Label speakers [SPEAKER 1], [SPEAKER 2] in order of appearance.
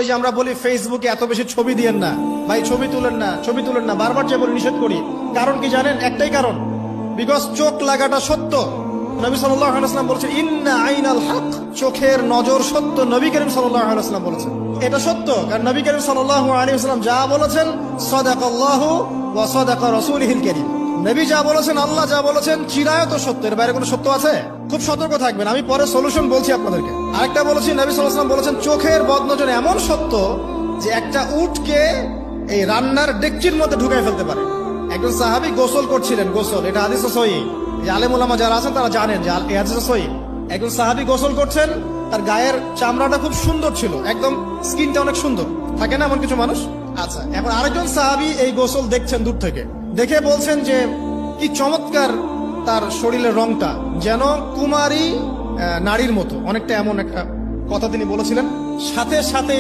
[SPEAKER 1] এই যে আমরা বলি ফেসবুকে এত বেশি ছবি দিয়েন না ভাই, ছবি তুলেন না, ছবি তুলেন না, বারবার যে বলি নিষেধ করি। কারণ কি জানেন? একটাই কারণ, বিকজ চোখ লাগাটা সত্য। নবী সাল্লাল্লাহু আলাইহি ওয়াসাল্লাম বলেছেন ইন্না আইনাল হক, চোখের নজর সত্য। নবী করিম সাল্লাল্লাহু আলাইহি ওয়াসাল্লাম বলেছেন এটা সত্য, কারণ নবী করিম সাল্লাল্লাহু আলাইহি ওয়াসাল্লাম যা বলেছেন সাদাকাল্লাহু ওয়া সাদাকা রাসূলুহুল কারীম। নবী যা বলেছেন, আল্লাহ যা বলেছেন চিরায়ত সত্য, এর বাইরে কোনো সত্য আছে? খুব সতর্ক থাকবেন, আমি পরে সলিউশন বলছি আপনাদেরকে। আরেকটা বলেছি, নবী সাল্লাল্লাহু আলাইহি ওয়াসাল্লাম বলেছেন চোখের বদনজর এমন সত্য যে একটা উটকে এই রান্নার ডেকচির মধ্যে ঢুকাই ফেলতে পারে। একজন সাহাবী গোসল করছিলেন, গোসল, এটা হাদিসে সহিহ, যে আলেম ওলামা যারা আছেন তারা জানেন যে এই হাদিসে সহিহ। একজন সাহাবী গোসল করছেন, তার গায়ের চামড়াটা খুব সুন্দর ছিল, একদম স্কিনটা অনেক সুন্দর থাকে না এমন কিছু মানুষ? আচ্ছা, এখন আরেকজন সাহাবী এই গোসল দেখছেন দূর থেকে, দেখে বলছেন যে কি চমৎকার তার শরীরের রংটা, যেন কুমারী নারীর মতো, অনেকটা এমন একটা কথা তিনি বলেছিলেন। সাথে সাথে